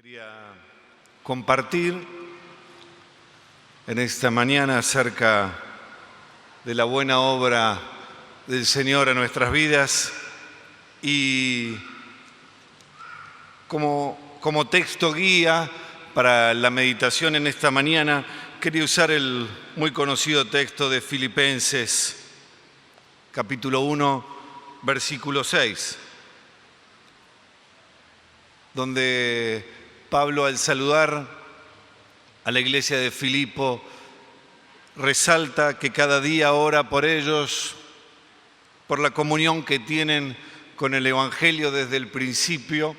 Quería compartir en esta mañana acerca de la buena obra del Señor en nuestras vidas y como texto guía para la meditación en esta mañana quería usar el muy conocido texto de Filipenses, capítulo 1, versículo 6, donde Pablo, al saludar a la iglesia de Filipo, resalta que cada día ora por ellos, por la comunión que tienen con el Evangelio desde el principio.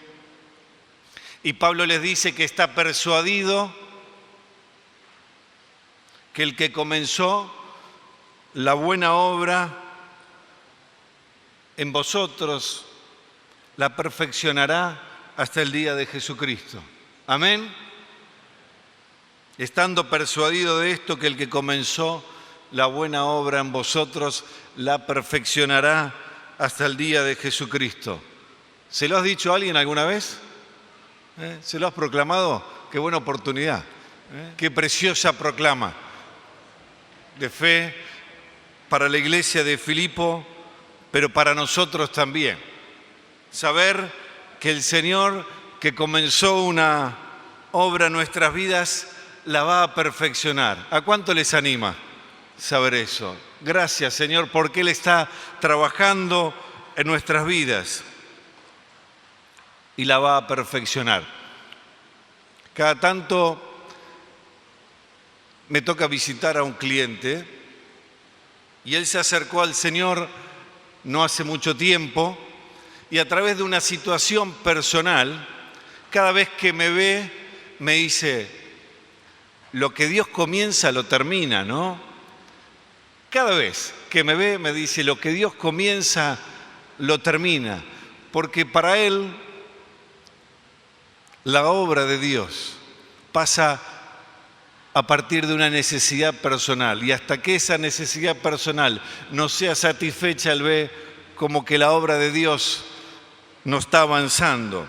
Y Pablo les dice que está persuadido que el que comenzó la buena obra en vosotros la perfeccionará hasta el día de Jesucristo. Amén. Estando persuadido de esto, que el que comenzó la buena obra en vosotros la perfeccionará hasta el día de Jesucristo. ¿Se lo has dicho a alguien alguna vez? ¿Se lo has proclamado? Qué buena oportunidad. Qué preciosa proclama de fe para la iglesia de Filipo, pero para nosotros también. Saber que el Señor, que comenzó una obra en nuestras vidas, la va a perfeccionar. ¿A cuánto les anima saber eso? Gracias, Señor, porque Él está trabajando en nuestras vidas y la va a perfeccionar. Cada tanto me toca visitar a un cliente y él se acercó al Señor no hace mucho tiempo y a través de una situación personal, cada vez que me ve, me dice, lo que Dios comienza lo termina, ¿no? Cada vez que me ve, me dice, lo que Dios comienza lo termina, porque para él la obra de Dios pasa a partir de una necesidad personal, y hasta que esa necesidad personal no sea satisfecha, él ve como que la obra de Dios no está avanzando.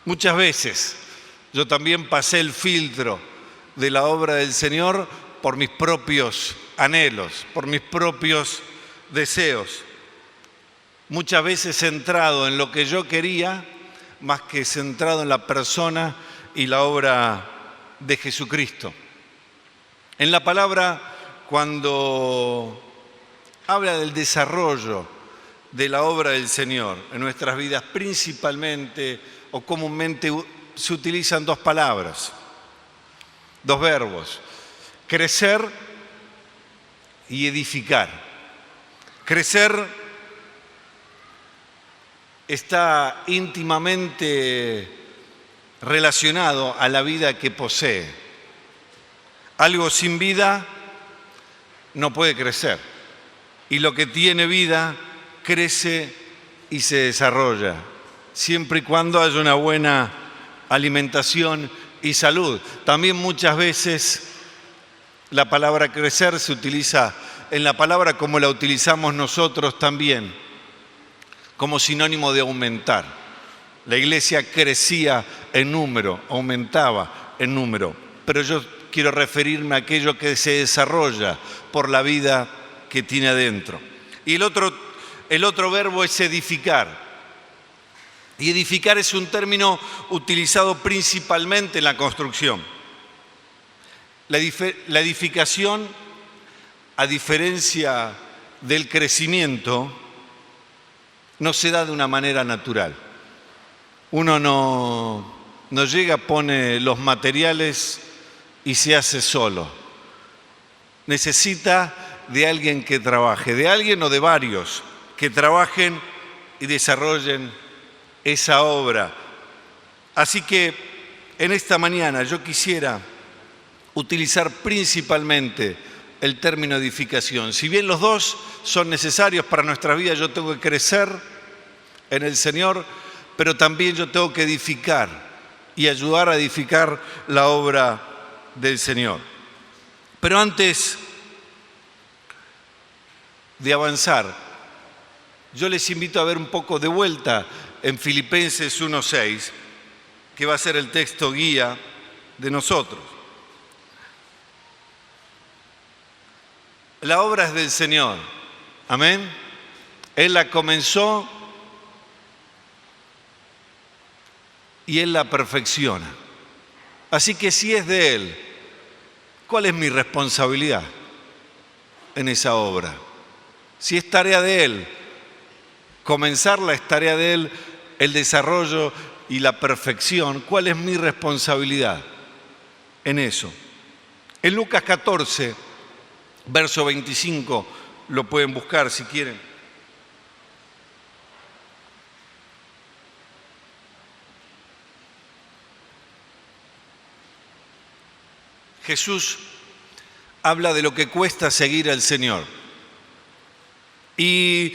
Muchas veces yo también pasé el filtro de la obra del Señor por mis propios anhelos, por mis propios deseos. Muchas veces centrado en lo que yo quería, más que centrado en la persona y la obra de Jesucristo. En la palabra, cuando habla del desarrollo de la obra del Señor en nuestras vidas, principalmente o comúnmente se utilizan dos palabras, dos verbos: crecer y edificar. Crecer está íntimamente relacionado a la vida que posee. Algo sin vida no puede crecer, y lo que tiene vida crece y se desarrolla, siempre y cuando haya una buena alimentación y salud. También muchas veces la palabra crecer se utiliza en la palabra como la utilizamos nosotros también, como sinónimo de aumentar. La iglesia crecía en número, aumentaba en número, pero yo quiero referirme a aquello que se desarrolla por la vida que tiene adentro. Y el otro verbo es edificar. Y edificar es un término utilizado principalmente en la construcción. La edificación, a diferencia del crecimiento, no se da de una manera natural. Uno no llega, pone los materiales y se hace solo. Necesita de alguien que trabaje, de alguien o de varios que trabajen y desarrollen esa obra. Así que en esta mañana yo quisiera utilizar principalmente el término edificación. Si bien los dos son necesarios para nuestra vida, yo tengo que crecer en el Señor, pero también yo tengo que edificar y ayudar a edificar la obra del Señor. Pero antes de avanzar, yo les invito a ver un poco de vuelta en Filipenses 1:6, que va a ser el texto guía de nosotros. La obra es del Señor, amén. Él la comenzó y Él la perfecciona. Así que si es de Él, ¿cuál es mi responsabilidad en esa obra? Si es tarea de Él, comenzarla es tarea de Él, el desarrollo y la perfección, ¿cuál es mi responsabilidad en eso? En Lucas 14, verso 25, lo pueden buscar si quieren. Jesús habla de lo que cuesta seguir al Señor y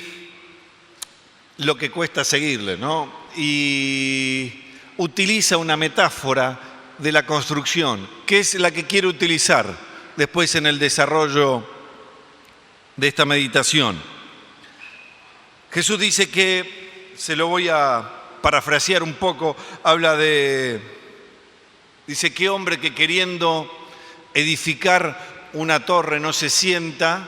lo que cuesta seguirle, ¿no? Y utiliza una metáfora de la construcción, que es la que quiero utilizar después en el desarrollo de esta meditación. Jesús dice que, se lo voy a parafrasear un poco, dice, ¿qué hombre que queriendo edificar una torre no se sienta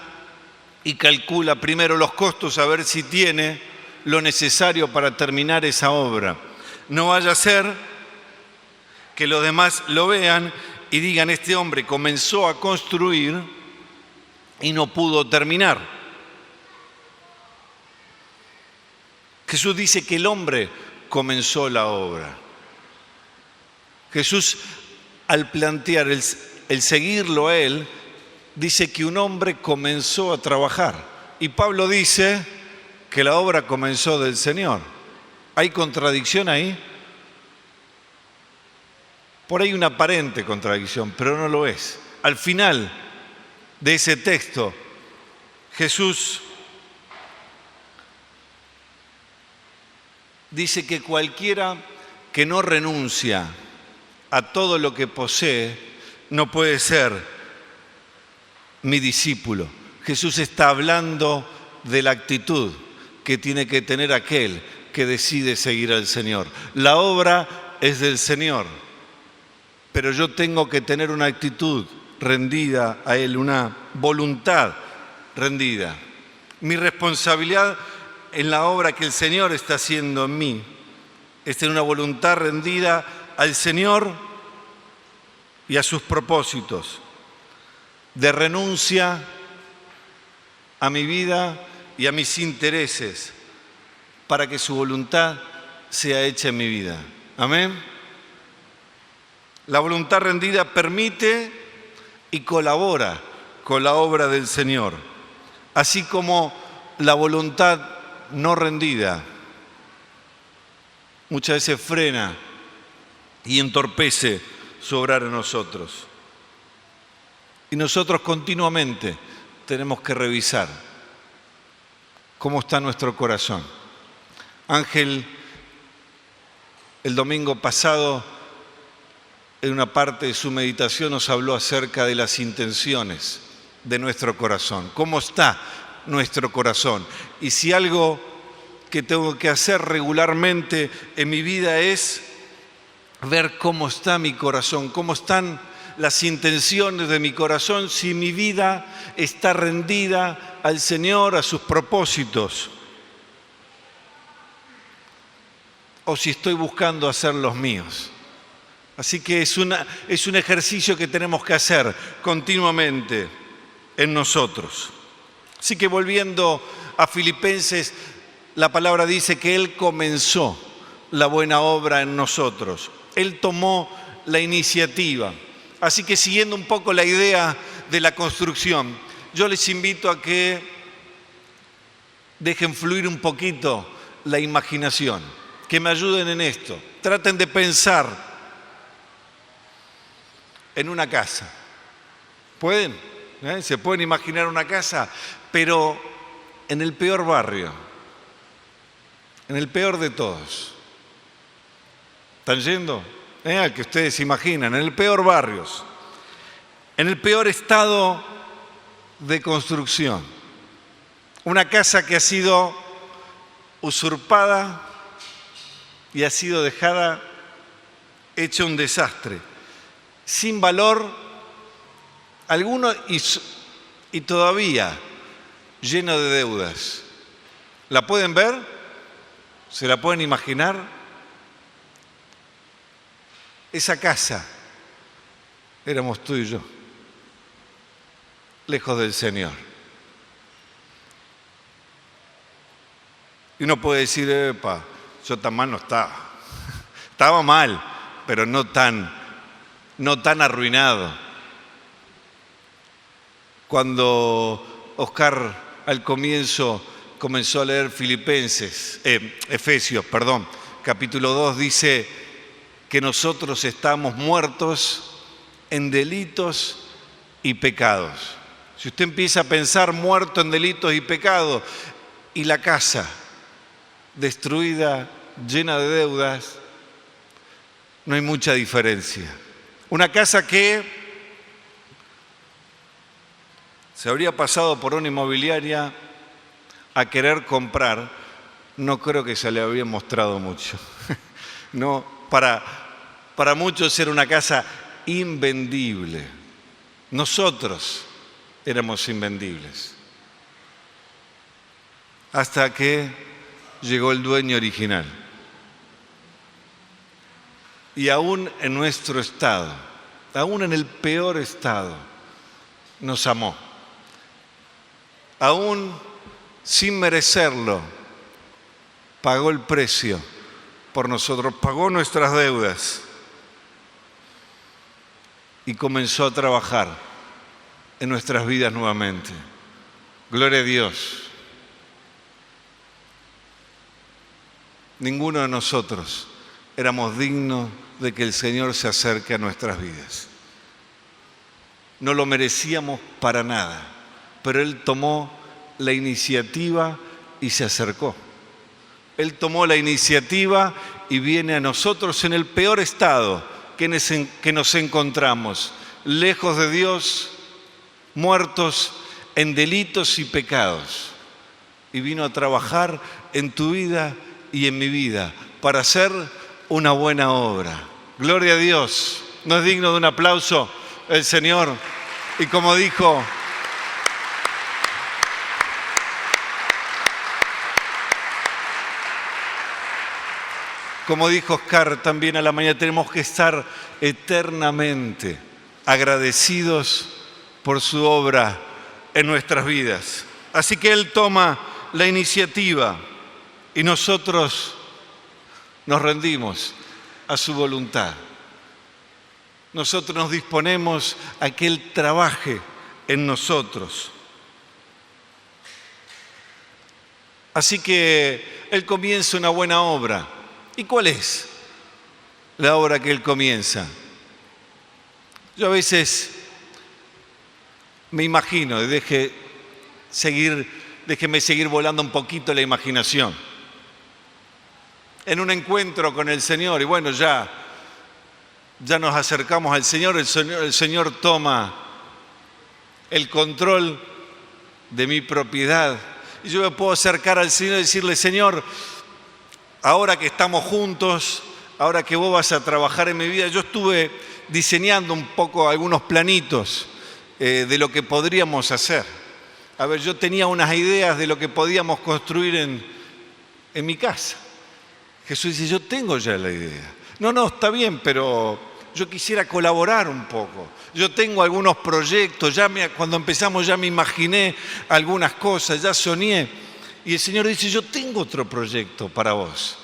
y calcula primero los costos a ver si tiene lo necesario para terminar esa obra? No vaya a ser que los demás lo vean y digan, este hombre comenzó a construir y no pudo terminar. Jesús dice que el hombre comenzó la obra. Jesús, al plantear el seguirlo a Él, dice que un hombre comenzó a trabajar. Y Pablo dice que la obra comenzó del Señor. ¿Hay contradicción ahí? Por ahí una aparente contradicción, pero no lo es. Al final de ese texto, Jesús dice que cualquiera que no renuncia a todo lo que posee no puede ser mi discípulo. Jesús está hablando de la actitud que tiene que tener aquel que decide seguir al Señor. La obra es del Señor, pero yo tengo que tener una actitud rendida a Él, una voluntad rendida. Mi responsabilidad en la obra que el Señor está haciendo en mí es tener una voluntad rendida al Señor y a sus propósitos, de renuncia a mi vida y a mis intereses para que su voluntad sea hecha en mi vida. Amén. La voluntad rendida permite y colabora con la obra del Señor, así como la voluntad no rendida muchas veces frena y entorpece su obrar en nosotros. Y nosotros continuamente tenemos que revisar cómo está nuestro corazón. Ángel, el domingo pasado, en una parte de su meditación nos habló acerca de las intenciones de nuestro corazón. ¿Cómo está nuestro corazón? Y si algo que tengo que hacer regularmente en mi vida es ver cómo está mi corazón, cómo están las intenciones de mi corazón, si mi vida está rendida al Señor, a sus propósitos, o si estoy buscando hacer los míos. Así que es un ejercicio que tenemos que hacer continuamente en nosotros. Así que volviendo a Filipenses, la palabra dice que Él comenzó la buena obra en nosotros. Él tomó la iniciativa. Así que siguiendo un poco la idea de la construcción, yo les invito a que dejen fluir un poquito la imaginación, que me ayuden en esto. Traten de pensar en una casa. ¿Pueden? ¿Se pueden imaginar una casa? Pero en el peor barrio, en el peor de todos. ¿Están yendo? Al que ustedes se imaginan, en el peor barrios, en el peor estado de construcción. Una casa que ha sido usurpada y ha sido dejada hecha un desastre, sin valor alguno y todavía lleno de deudas. ¿La pueden ver? ¿Se la pueden imaginar? Esa casa éramos tú y yo, lejos del Señor. Y uno puede decir, epa, yo tan mal no estaba. Estaba mal, pero no tan arruinado. Cuando Oscar al comienzo comenzó a leer Efesios, capítulo 2, dice que nosotros estamos muertos en delitos y pecados. Si usted empieza a pensar muerto en delitos y pecados y la casa destruida, llena de deudas, no hay mucha diferencia. Una casa que se habría pasado por una inmobiliaria a querer comprar, no creo que se le había mostrado mucho. No, para muchos era una casa invendible. Nosotros éramos invendibles. Hasta que llegó el dueño original. Y aún en nuestro estado, aún en el peor estado, nos amó. Aún sin merecerlo, pagó el precio por nosotros, pagó nuestras deudas y comenzó a trabajar en nuestras vidas nuevamente. Gloria a Dios. Ninguno de nosotros éramos dignos de que el Señor se acerque a nuestras vidas. No lo merecíamos para nada, pero Él tomó la iniciativa y se acercó. Él tomó la iniciativa y viene a nosotros en el peor estado que nos encontramos, lejos de Dios, muertos en delitos y pecados. Y vino a trabajar en tu vida y en mi vida para hacer una buena obra. Gloria a Dios. ¿No es digno de un aplauso el Señor? Y como dijo Oscar también a la mañana, tenemos que estar eternamente agradecidos por su obra en nuestras vidas. Así que Él toma la iniciativa y nosotros nos rendimos a su voluntad. Nosotros nos disponemos a que Él trabaje en nosotros. Así que Él comienza una buena obra. ¿Y cuál es la obra que Él comienza? Yo a veces me imagino, y déjeme seguir volando un poquito la imaginación. En un encuentro con el Señor, y bueno, ya nos acercamos al Señor, el Señor toma el control de mi propiedad. Y yo me puedo acercar al Señor y decirle, Señor, ahora que estamos juntos, ahora que vos vas a trabajar en mi vida, yo estuve diseñando un poco algunos planitos de lo que podríamos hacer. A ver, yo tenía unas ideas de lo que podíamos construir en mi casa. Jesús dice, yo tengo ya la idea. No, está bien, pero yo quisiera colaborar un poco. Yo tengo algunos proyectos, cuando empezamos ya me imaginé algunas cosas, ya soñé. Y el Señor dice, yo tengo otro proyecto para vos.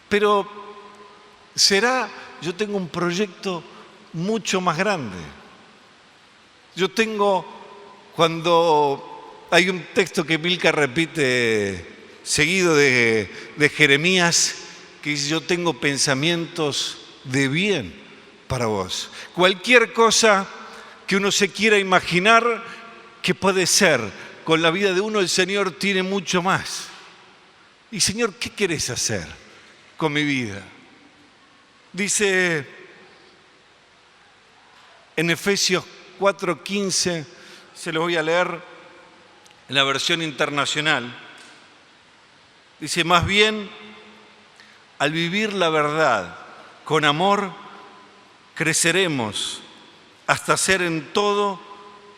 Pero yo tengo un proyecto mucho más grande. Cuando hay un texto que Milka repite seguido de Jeremías, que dice, yo tengo pensamientos de bien para vos. Cualquier cosa que uno se quiera imaginar que puede ser con la vida de uno, el Señor tiene mucho más. Y Señor, ¿qué querés hacer con mi vida? Dice en Efesios 4:15, se lo voy a leer en la versión internacional. Dice, más bien, al vivir la verdad con amor, creceremos hasta ser en todo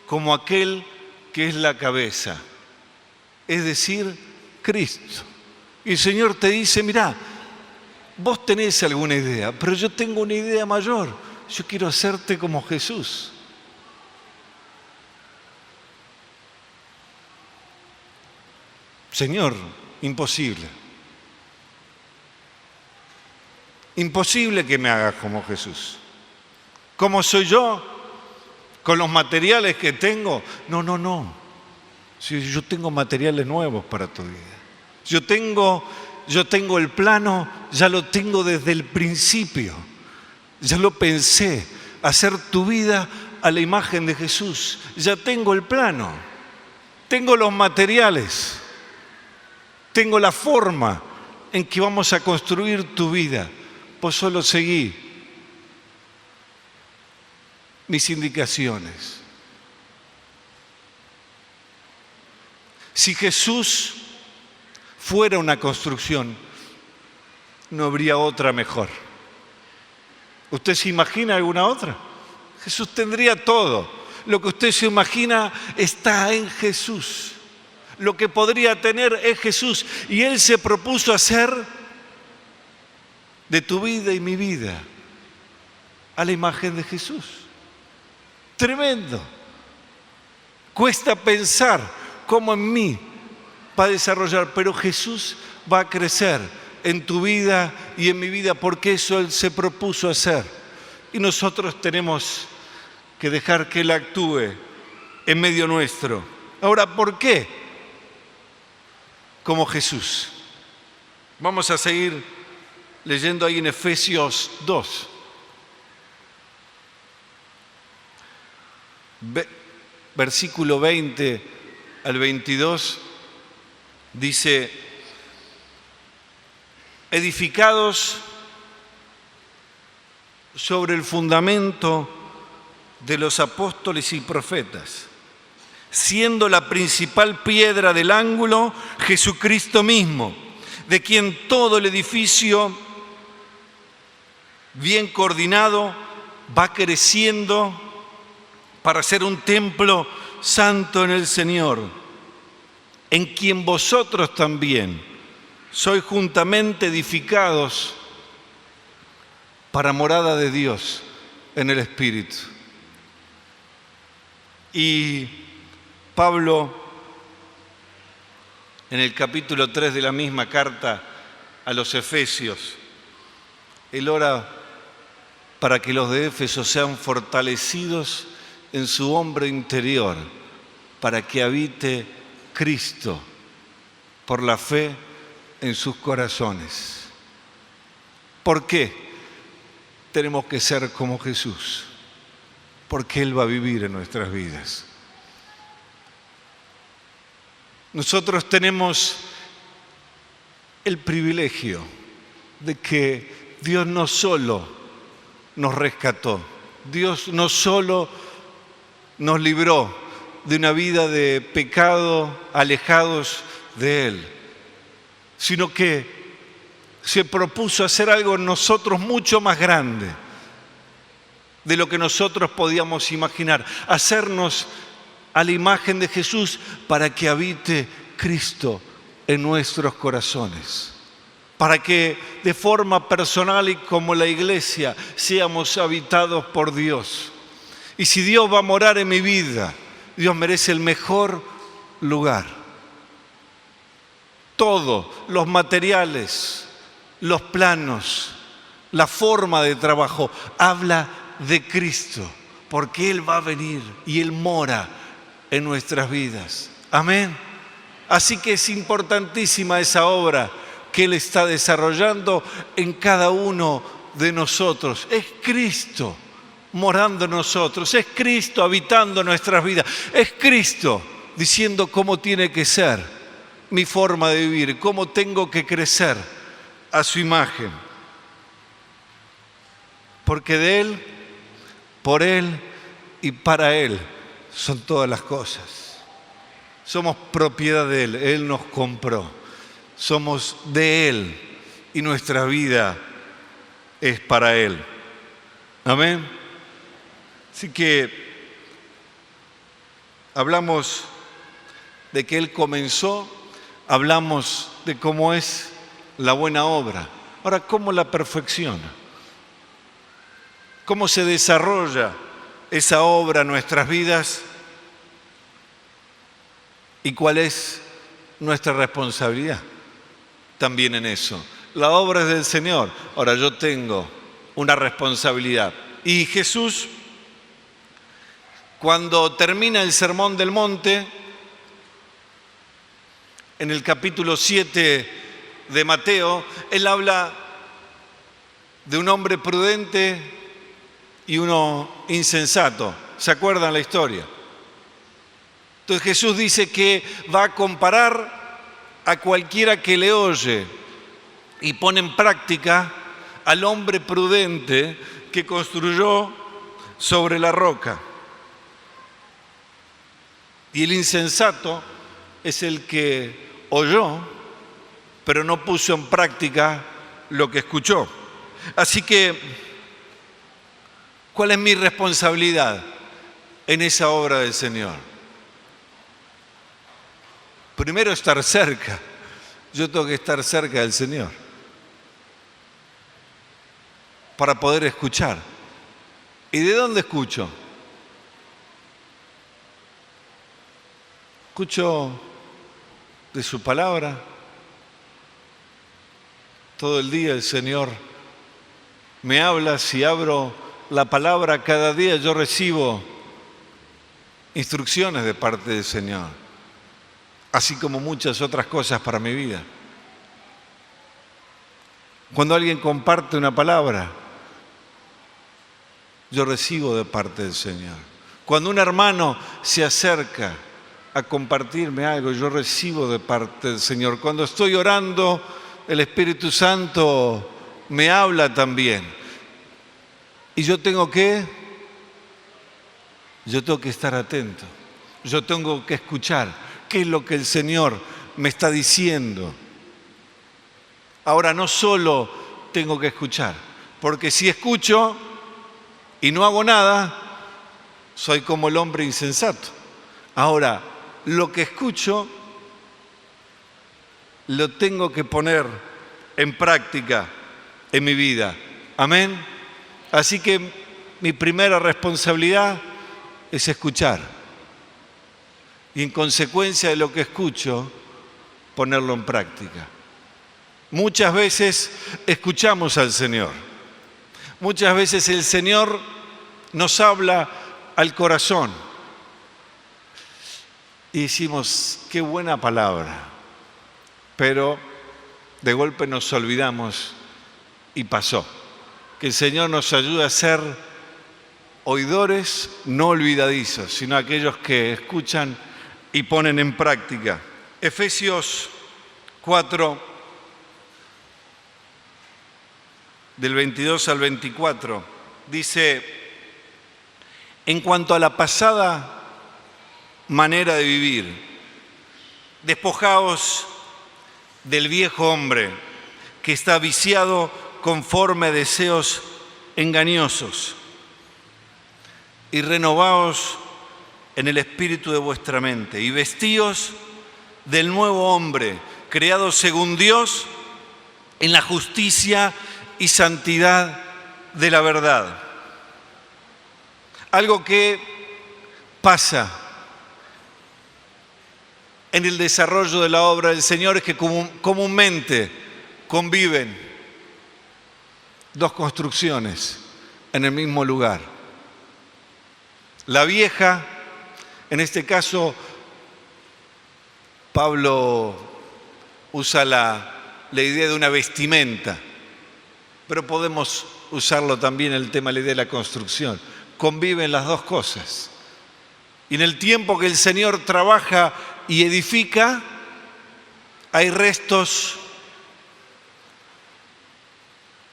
como aquel que es la cabeza, es decir, Cristo. Y el Señor te dice, mirá, vos tenés alguna idea, pero yo tengo una idea mayor. Yo quiero hacerte como Jesús. Señor, imposible. Imposible que me hagas como Jesús. ¿Cómo soy yo? ¿Con los materiales que tengo? No. Si yo tengo materiales nuevos para tu vida. Yo tengo el plano, ya lo tengo desde el principio. Ya lo pensé, hacer tu vida a la imagen de Jesús. Ya tengo el plano, tengo los materiales, tengo la forma en que vamos a construir tu vida. Vos solo seguí mis indicaciones. Si Jesús fuera una construcción, no habría otra mejor. ¿Usted se imagina alguna otra? Jesús tendría todo. Lo que usted se imagina está en Jesús. Lo que podría tener es Jesús. Y Él se propuso hacer de tu vida y mi vida a la imagen de Jesús. Tremendo. Cuesta pensar cómo en mí va a desarrollar, pero Jesús va a crecer en tu vida y en mi vida, porque eso Él se propuso hacer. Y nosotros tenemos que dejar que Él actúe en medio nuestro. Ahora, ¿por qué? Como Jesús. Vamos a seguir leyendo ahí en Efesios 2. Versículo 20 al 22 dice: edificados sobre el fundamento de los apóstoles y profetas, siendo la principal piedra del ángulo Jesucristo mismo, de quien todo el edificio, bien coordinado, va creciendo para ser un templo santo en el Señor, en quien vosotros también sois juntamente edificados para morada de Dios en el Espíritu. Y Pablo, en el capítulo 3 de la misma carta a los Efesios, él ora para que los de Éfeso sean fortalecidos en su hombre interior, para que habite Cristo por la fe en sus corazones. ¿Por qué tenemos que ser como Jesús? Porque Él va a vivir en nuestras vidas. Nosotros tenemos el privilegio de que Dios no solo nos rescató, Dios no solo nos libró de una vida de pecado, alejados de Él, sino que se propuso hacer algo en nosotros mucho más grande de lo que nosotros podíamos imaginar, hacernos a la imagen de Jesús para que habite Cristo en nuestros corazones, para que de forma personal y como la iglesia seamos habitados por Dios. Y si Dios va a morar en mi vida, Dios merece el mejor lugar. Todo, los materiales, los planos, la forma de trabajo, habla de Cristo, porque Él va a venir y Él mora en nuestras vidas. Amén. Así que es importantísima esa obra que Él está desarrollando en cada uno de nosotros. Es Cristo morando en nosotros, es Cristo habitando nuestras vidas, es Cristo diciendo cómo tiene que ser mi forma de vivir, cómo tengo que crecer a su imagen. Porque de Él, por Él y para Él son todas las cosas. Somos propiedad de Él, Él nos compró. Somos de Él y nuestra vida es para Él. Amén. Así que hablamos de que Él comenzó, hablamos de cómo es la buena obra. Ahora, ¿cómo la perfecciona? ¿Cómo se desarrolla esa obra en nuestras vidas? ¿Y cuál es nuestra responsabilidad también en eso? La obra es del Señor. Ahora yo tengo una responsabilidad. Y Jesús, cuando termina el Sermón del Monte, en el capítulo 7 de Mateo, Él habla de un hombre prudente y uno insensato. ¿Se acuerdan la historia? Entonces Jesús dice que va a comparar a cualquiera que le oye y pone en práctica al hombre prudente que construyó sobre la roca. Y el insensato es el que oyó, pero no puso en práctica lo que escuchó. Así que, ¿cuál es mi responsabilidad en esa obra del Señor? Primero, estar cerca. Yo tengo que estar cerca del Señor para poder escuchar. ¿Y de dónde escucho? Escucho de su palabra. Todo el día el Señor me habla. Si abro la palabra cada día, yo recibo instrucciones de parte del Señor, así como muchas otras cosas para mi vida. Cuando alguien comparte una palabra, yo recibo de parte del Señor. Cuando un hermano se acerca a compartirme algo, yo recibo de parte del Señor. Cuando estoy orando, el Espíritu Santo me habla también. Y yo tengo que estar atento. Yo tengo que escuchar qué es lo que el Señor me está diciendo. Ahora, no solo tengo que escuchar, porque si escucho y no hago nada, soy como el hombre insensato. Ahora, lo que escucho lo tengo que poner en práctica en mi vida. Amén. Así que mi primera responsabilidad es escuchar. Y en consecuencia de lo que escucho, ponerlo en práctica. Muchas veces escuchamos al Señor. Muchas veces el Señor nos habla al corazón. Y decimos, qué buena palabra. Pero de golpe nos olvidamos y pasó. Que el Señor nos ayude a ser oidores no olvidadizos, sino aquellos que escuchan y ponen en práctica. Efesios 4, del 22 al 24, dice: en cuanto a la pasada manera de vivir, despojaos del viejo hombre que está viciado conforme a deseos engañosos y renovaos en el espíritu de vuestra mente y vestíos del nuevo hombre creado según Dios en la justicia y santidad de la verdad. Algo que pasa en el desarrollo de la obra del Señor es que comúnmente conviven dos construcciones en el mismo lugar. La vieja, en este caso, Pablo usa la idea de una vestimenta, pero podemos usarlo también en el tema de la idea de la construcción. Conviven las dos cosas. Y en el tiempo que el Señor trabaja y edifica, hay restos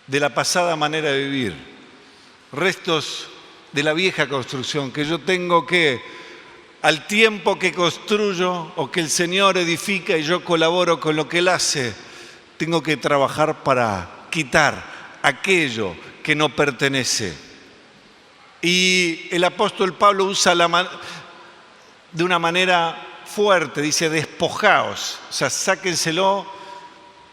de la pasada manera de vivir, restos de la vieja construcción, que yo tengo que, al tiempo que construyo o que el Señor edifica y yo colaboro con lo que Él hace, tengo que trabajar para quitar aquello que no pertenece. Y el apóstol Pablo usa de una manera fuerte, dice despojaos, o sea, sáquenselo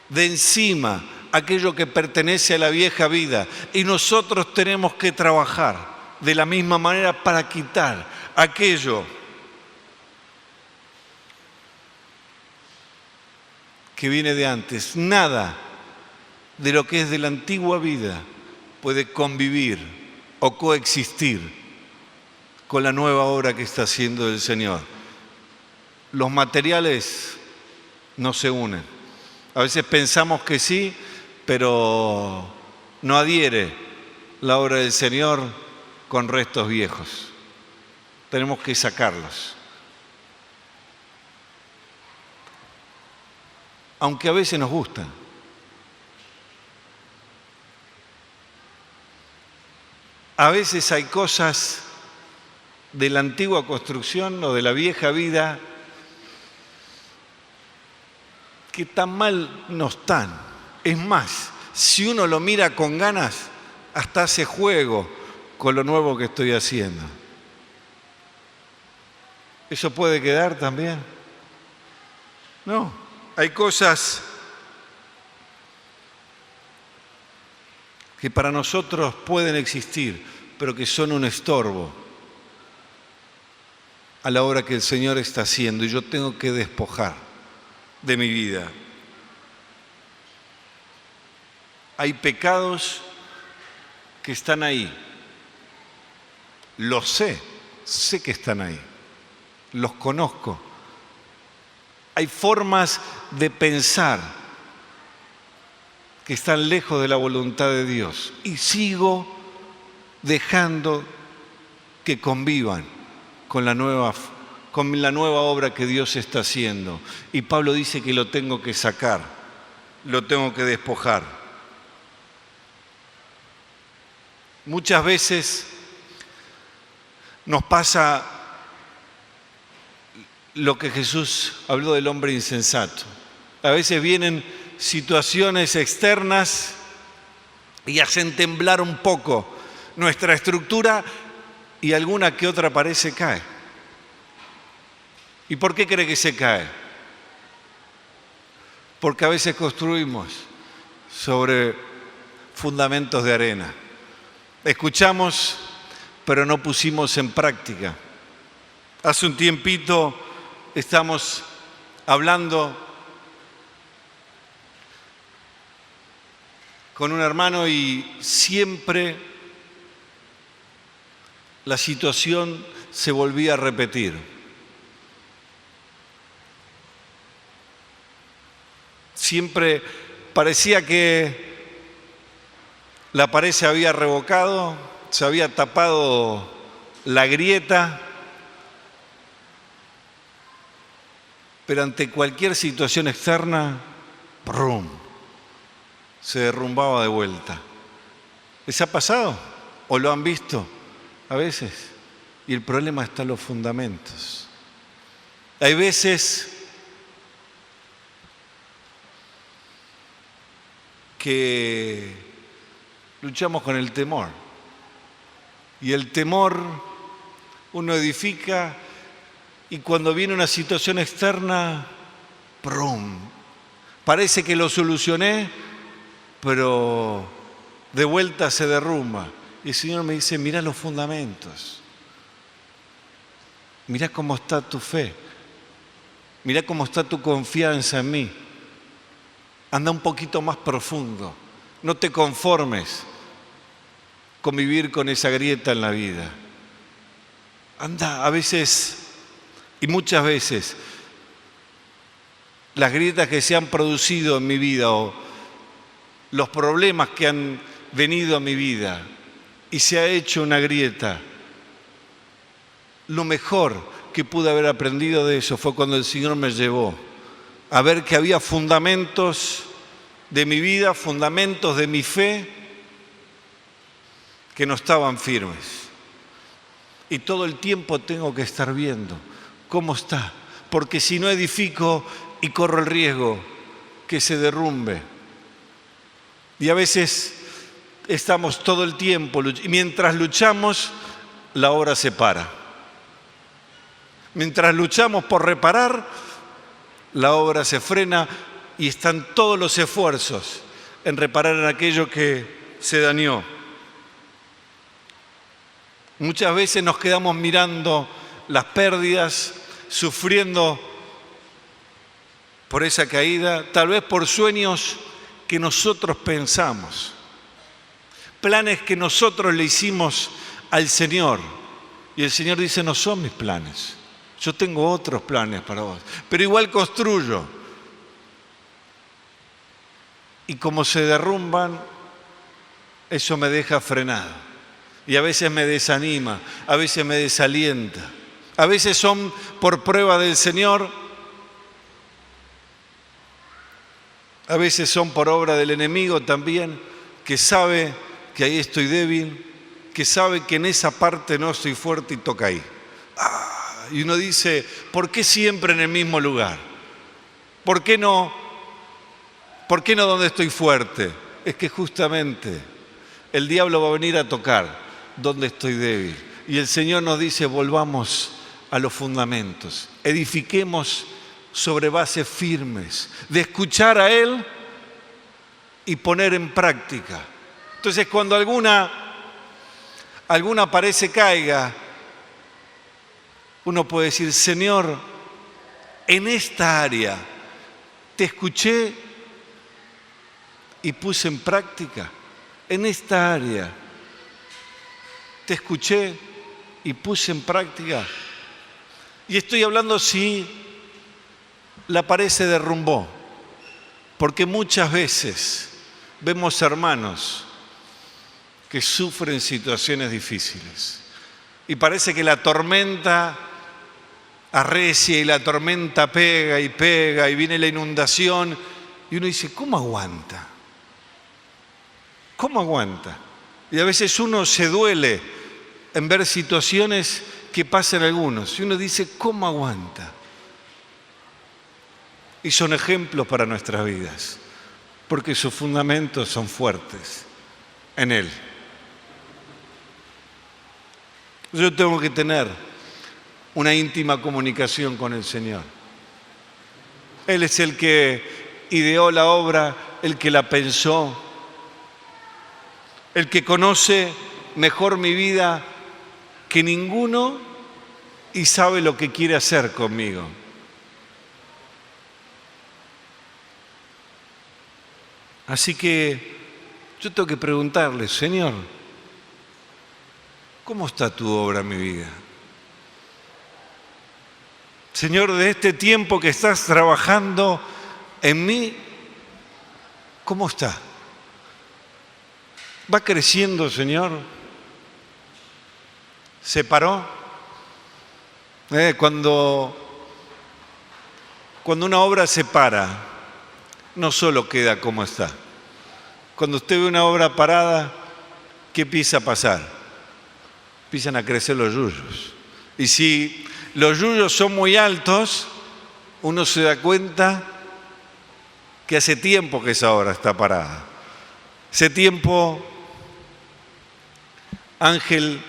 de encima, aquello que pertenece a la vieja vida. Y nosotros tenemos que trabajar de la misma manera para quitar aquello que viene de antes. Nada de lo que es de la antigua vida puede convivir o coexistir con la nueva obra que está haciendo el Señor. Los materiales no se unen. A veces pensamos que sí, pero no adhiere la obra del Señor con restos viejos. Tenemos que sacarlos. Aunque a veces nos gustan. A veces hay cosas de la antigua construcción o de la vieja vida que tan mal no están. Es más, si uno lo mira con ganas, hasta hace juego con lo nuevo que estoy haciendo. ¿Eso puede quedar también? No, hay cosas que para nosotros pueden existir, pero que son un estorbo a la obra que el Señor está haciendo, y yo tengo que despojar de mi vida. Hay pecados que están ahí. Los sé que están ahí. Los conozco. Hay formas de pensar que están lejos de la voluntad de Dios, y sigo dejando que convivan con la nueva obra que Dios está haciendo. Y Pablo dice que lo tengo que sacar, lo tengo que despojar. Muchas veces nos pasa lo que Jesús habló del hombre insensato. A veces vienen situaciones externas y hacen temblar un poco nuestra estructura, y alguna que otra pared se cae. ¿Y por qué cree que se cae? Porque a veces construimos sobre fundamentos de arena. Escuchamos, pero no pusimos en práctica. Hace un tiempito estamos hablando con un hermano y siempre la situación se volvía a repetir. Siempre parecía que la pared se había revocado, se había tapado la grieta, pero ante cualquier situación externa, ¡brum!, se derrumbaba de vuelta. ¿Les ha pasado? ¿O lo han visto a veces? Y el problema está en los fundamentos. Hay veces que luchamos con el temor. Y el temor uno edifica, y cuando viene una situación externa, ¡brum!, parece que lo solucioné, pero de vuelta se derrumba. Y el Señor me dice, mirá los fundamentos. Mirá cómo está tu fe. Mirá cómo está tu confianza en mí. Anda un poquito más profundo. No te conformes con vivir con esa grieta en la vida. Anda, a veces, y muchas veces, las grietas que se han producido en mi vida o los problemas que han venido a mi vida y se ha hecho una grieta, lo mejor que pude haber aprendido de eso fue cuando el Señor me llevó a ver que había fundamentos de mi vida, fundamentos de mi fe que no estaban firmes. Y todo el tiempo tengo que estar viendo cómo está, porque si no edifico y corro el riesgo que se derrumbe. Y a veces estamos todo el tiempo, y mientras luchamos, la obra se para. Mientras luchamos por reparar, la obra se frena y están todos los esfuerzos en reparar en aquello que se dañó. Muchas veces nos quedamos mirando las pérdidas, sufriendo por esa caída, tal vez por sueños que nosotros pensamos, planes que nosotros le hicimos al Señor. Y el Señor dice, no son mis planes, yo tengo otros planes para vos, pero igual construyo. Y como se derrumban, eso me deja frenado. Y a veces me desanima, a veces me desalienta. A veces son por prueba del Señor, a veces son por obra del enemigo también, que sabe que ahí estoy débil, que sabe que en esa parte no estoy fuerte y toca ahí. Y uno dice, ¿por qué siempre en el mismo lugar? ¿Por qué no donde estoy fuerte? Es que justamente el diablo va a venir a tocar donde estoy débil. Y el Señor nos dice, volvamos a los fundamentos, edifiquemos sobre bases firmes, de escuchar a Él y poner en práctica. Entonces, cuando alguna pared se caiga, uno puede decir, Señor, en esta área te escuché y puse en práctica. En esta área te escuché y puse en práctica. Y estoy hablando si la pared se derrumbó, porque muchas veces vemos hermanos que sufren situaciones difíciles y parece que la tormenta arrecia y la tormenta pega y viene la inundación y uno dice, ¿cómo aguanta? ¿Cómo aguanta? Y a veces uno se duele en ver situaciones que pasan algunos y uno dice, ¿cómo aguanta? Y son ejemplos para nuestras vidas, porque sus fundamentos son fuertes en Él. Yo tengo que tener una íntima comunicación con el Señor. Él es el que ideó la obra, el que la pensó, el que conoce mejor mi vida que ninguno y sabe lo que quiere hacer conmigo. Así que yo tengo que preguntarle, Señor, ¿cómo está tu obra en mi vida? Señor, de este tiempo que estás trabajando en mí, ¿cómo está? ¿Va creciendo, Señor? ¿Se paró? Cuando una obra se para, no solo queda como está. Cuando usted ve una obra parada, ¿qué empieza a pasar? Empiezan a crecer los yuyos. Y si los yuyos son muy altos, uno se da cuenta que hace tiempo que esa obra está parada. Hace tiempo, Ángel,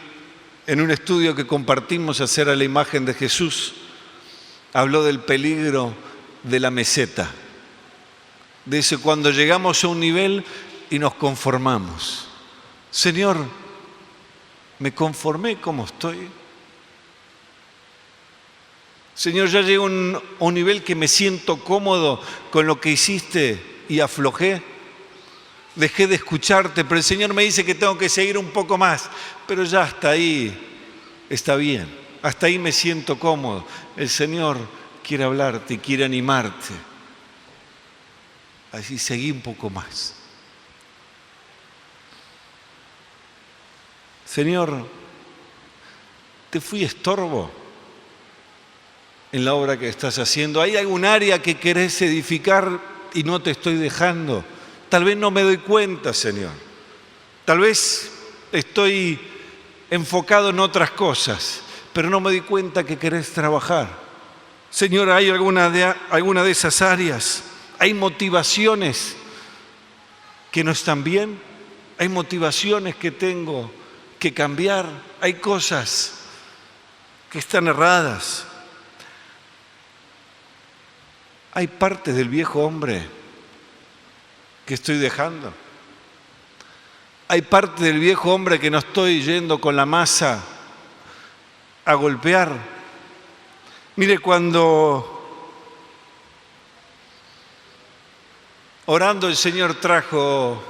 en un estudio que compartimos acerca de la imagen de Jesús, habló del peligro de la meseta. Dice, cuando llegamos a un nivel y nos conformamos. Señor, ¿me conformé como estoy? Señor, ya llego a un nivel que me siento cómodo con lo que hiciste y aflojé. Dejé de escucharte, pero el Señor me dice que tengo que seguir un poco más. Pero ya hasta ahí está bien, hasta ahí me siento cómodo. El Señor quiere hablarte y quiere animarte. Así seguí un poco más. Señor, ¿te fui estorbo en la obra que estás haciendo? ¿Hay algún área que querés edificar y no te estoy dejando? Tal vez no me doy cuenta, Señor. Tal vez estoy enfocado en otras cosas, pero no me doy cuenta que querés trabajar. Señor, ¿hay alguna de esas áreas? ¿Hay motivaciones que no están bien? hay motivaciones que tengo que cambiar, hay cosas que están erradas. Hay partes del viejo hombre que estoy dejando. Hay parte del viejo hombre que no estoy yendo con la masa a golpear. Mire, cuando orando el Señor trajo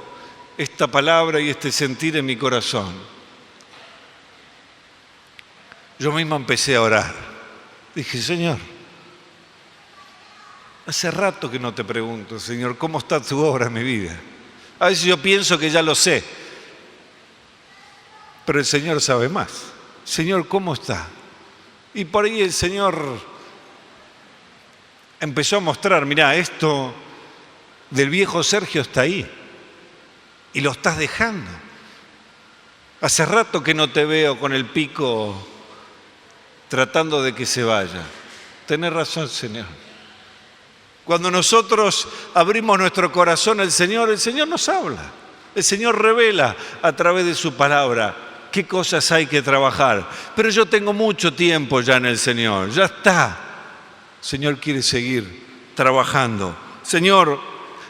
esta palabra y este sentir en mi corazón, yo mismo empecé a orar. Dije, Señor, hace rato que no te pregunto, Señor, ¿cómo está tu obra en mi vida? A veces yo pienso que ya lo sé, pero el Señor sabe más. Señor, ¿cómo está? Y por ahí el Señor empezó a mostrar, mirá, esto del viejo Sergio está ahí y lo estás dejando. Hace rato que no te veo con el pico tratando de que se vaya. Tenés razón, Señor. Cuando nosotros abrimos nuestro corazón al Señor, el Señor nos habla. El Señor revela a través de su palabra qué cosas hay que trabajar. Pero yo tengo mucho tiempo ya en el Señor. Ya está. El Señor quiere seguir trabajando. Señor,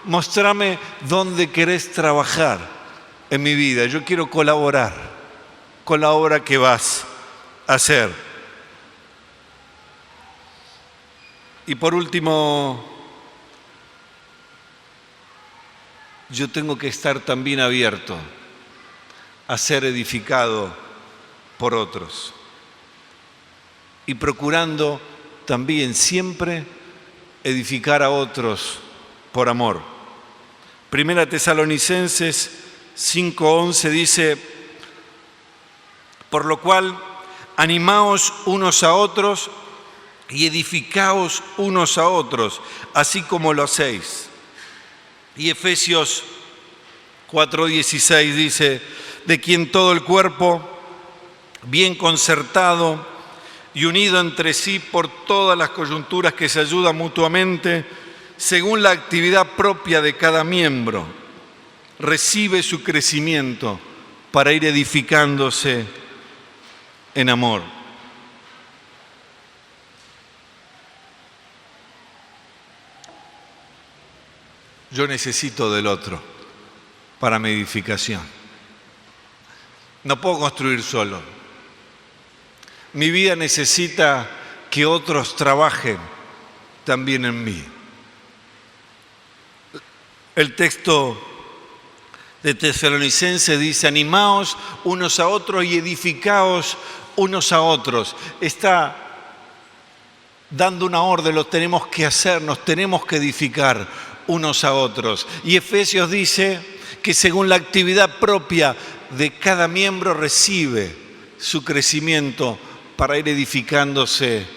mostrame dónde querés trabajar en mi vida. Yo quiero colaborar con la obra que vas a hacer. Y por último, yo tengo que estar también abierto a ser edificado por otros y procurando también siempre edificar a otros por amor. Primera Tesalonicenses 5:11 dice, por lo cual animaos unos a otros y edificaos unos a otros, así como lo hacéis. Y Efesios 4:16 dice, de quien todo el cuerpo, bien concertado y unido entre sí por todas las coyunturas que se ayudan mutuamente, según la actividad propia de cada miembro, recibe su crecimiento para ir edificándose en amor. Yo necesito del otro para mi edificación. No puedo construir solo. Mi vida necesita que otros trabajen también en mí. El texto de Tesalonicenses dice, animaos unos a otros y edificaos unos a otros. Está dando una orden, lo tenemos que hacer, nos tenemos que edificar unos a otros. Y Efesios dice que según la actividad propia de cada miembro recibe su crecimiento para ir edificándose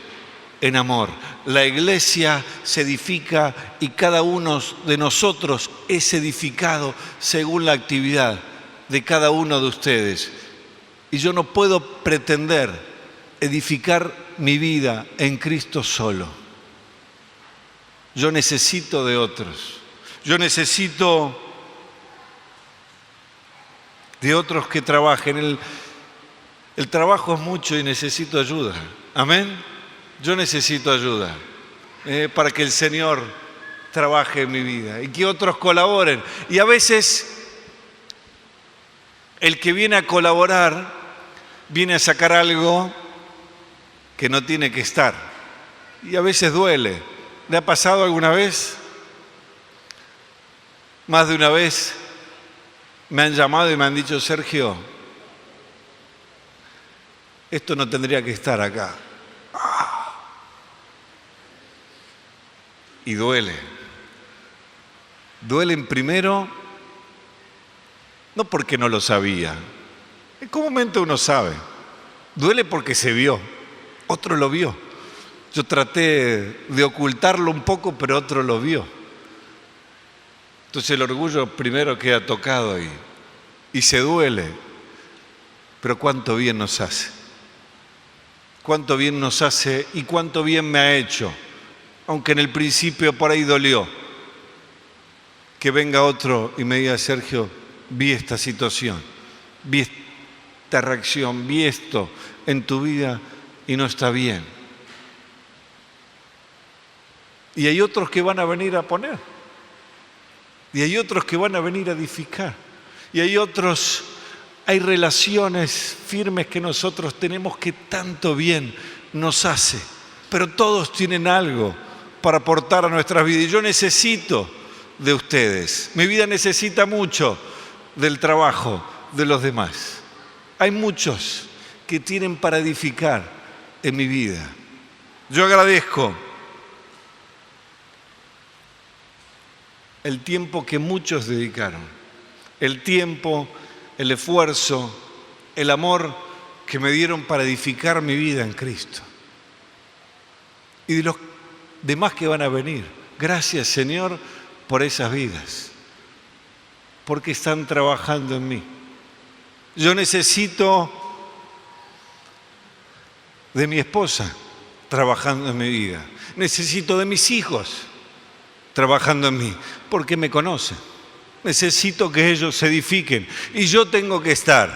en amor. La iglesia se edifica y cada uno de nosotros es edificado según la actividad de cada uno de ustedes. Y yo no puedo pretender edificar mi vida en Cristo solo. Yo necesito de otros. Yo necesito de otros que trabajen. El trabajo es mucho y necesito ayuda. Amén. Yo necesito ayuda para que el Señor trabaje en mi vida y que otros colaboren. Y a veces el que viene a colaborar viene a sacar algo que no tiene que estar. Y a veces duele. ¿Le ha pasado alguna vez? Más de una vez me han llamado y me han dicho, Sergio, esto no tendría que estar acá. Y duele. Duelen primero, no porque no lo sabía. En qué momento uno sabe. Duele porque se vio. Otro lo vio. Yo traté de ocultarlo un poco, pero otro lo vio. Entonces el orgullo primero queda tocado y se duele. Pero cuánto bien nos hace. Cuánto bien nos hace y cuánto bien me ha hecho. Aunque en el principio por ahí dolió. Que venga otro y me diga, Sergio, vi esta situación, vi esta reacción, vi esto en tu vida y no está bien. Y hay otros que van a venir a poner. Y hay otros que van a venir a edificar. Y hay relaciones firmes que nosotros tenemos que tanto bien nos hace. Pero todos tienen algo para aportar a nuestras vidas. Y yo necesito de ustedes. Mi vida necesita mucho del trabajo de los demás. Hay muchos que tienen para edificar en mi vida. Yo agradezco el tiempo que muchos dedicaron, el tiempo, el esfuerzo, el amor que me dieron para edificar mi vida en Cristo. Y de los demás que van a venir, gracias Señor por esas vidas, porque están trabajando en mí. Yo necesito de mi esposa trabajando en mi vida, necesito de mis hijos trabajando en mí, porque me conocen. Necesito que ellos se edifiquen y yo tengo que estar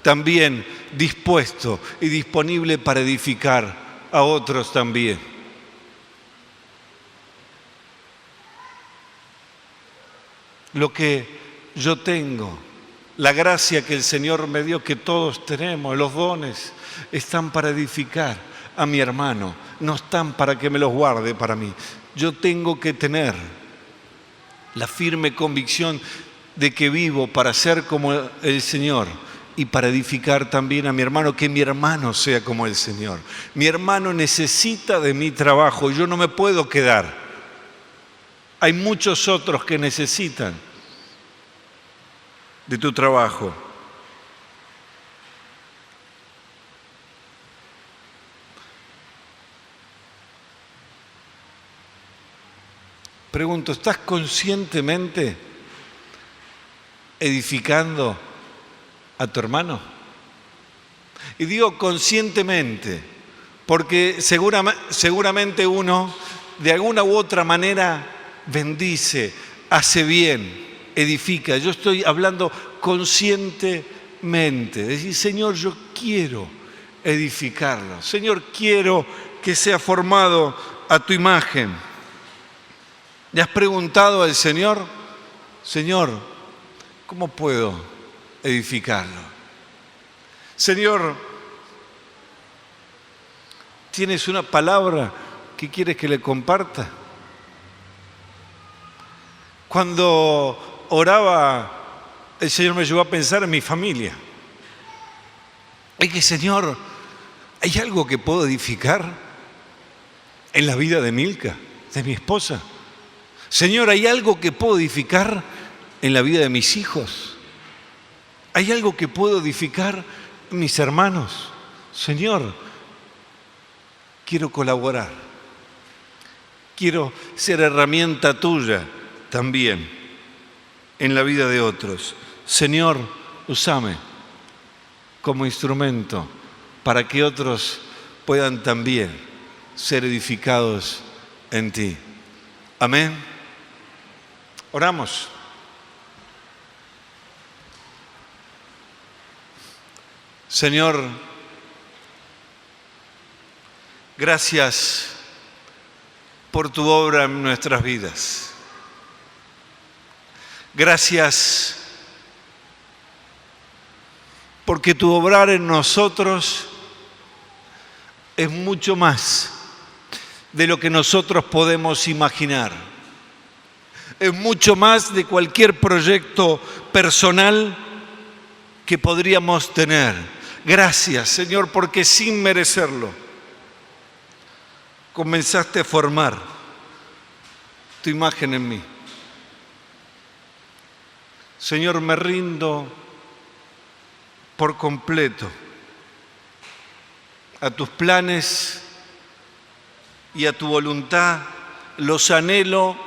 también dispuesto y disponible para edificar a otros también. Lo que yo tengo, la gracia que el Señor me dio, que todos tenemos, los dones, están para edificar a mi hermano, no están para que me los guarde para mí. Yo tengo que tener la firme convicción de que vivo para ser como el Señor y para edificar también a mi hermano, que mi hermano sea como el Señor. Mi hermano necesita de mi trabajo y yo no me puedo quedar. Hay muchos otros que necesitan de tu trabajo. Pregunto, ¿estás conscientemente edificando a tu hermano? Y digo conscientemente, porque seguramente uno de alguna u otra manera bendice, hace bien, edifica. Yo estoy hablando conscientemente, decir, Señor, yo quiero edificarlo. Señor, quiero que sea formado a tu imagen. ¿Le has preguntado al Señor, Señor, cómo puedo edificarlo? Señor, ¿tienes una palabra que quieres que le comparta? Cuando oraba, el Señor me llevó a pensar en mi familia. Es que, Señor, ¿hay algo que puedo edificar en la vida de Milka, de mi esposa? Señor, ¿hay algo que puedo edificar en la vida de mis hijos? ¿Hay algo que puedo edificar en mis hermanos? Señor, quiero colaborar. Quiero ser herramienta tuya también en la vida de otros. Señor, úsame como instrumento para que otros puedan también ser edificados en ti. Amén. Oramos. Señor, gracias por tu obra en nuestras vidas. Gracias porque tu obrar en nosotros es mucho más de lo que nosotros podemos imaginar. Es mucho más de cualquier proyecto personal que podríamos tener. Gracias, Señor, porque sin merecerlo comenzaste a formar tu imagen en mí. Señor, me rindo por completo a tus planes y a tu voluntad. Los anhelo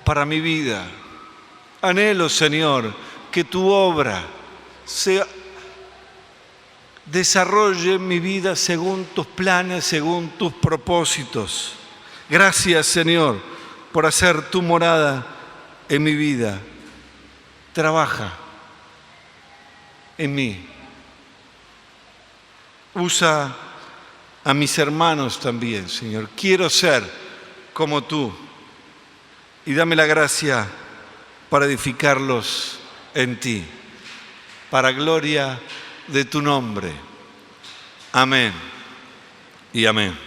para mi vida. Anhelo, Señor, que tu obra se desarrolle en mi vida según tus planes, según tus propósitos. Gracias, Señor, por hacer tu morada en mi vida. trabaja en mí. Usa a mis hermanos también, Señor. Quiero ser como tú y dame la gracia para edificarlos en ti, para gloria de tu nombre. Amén y amén.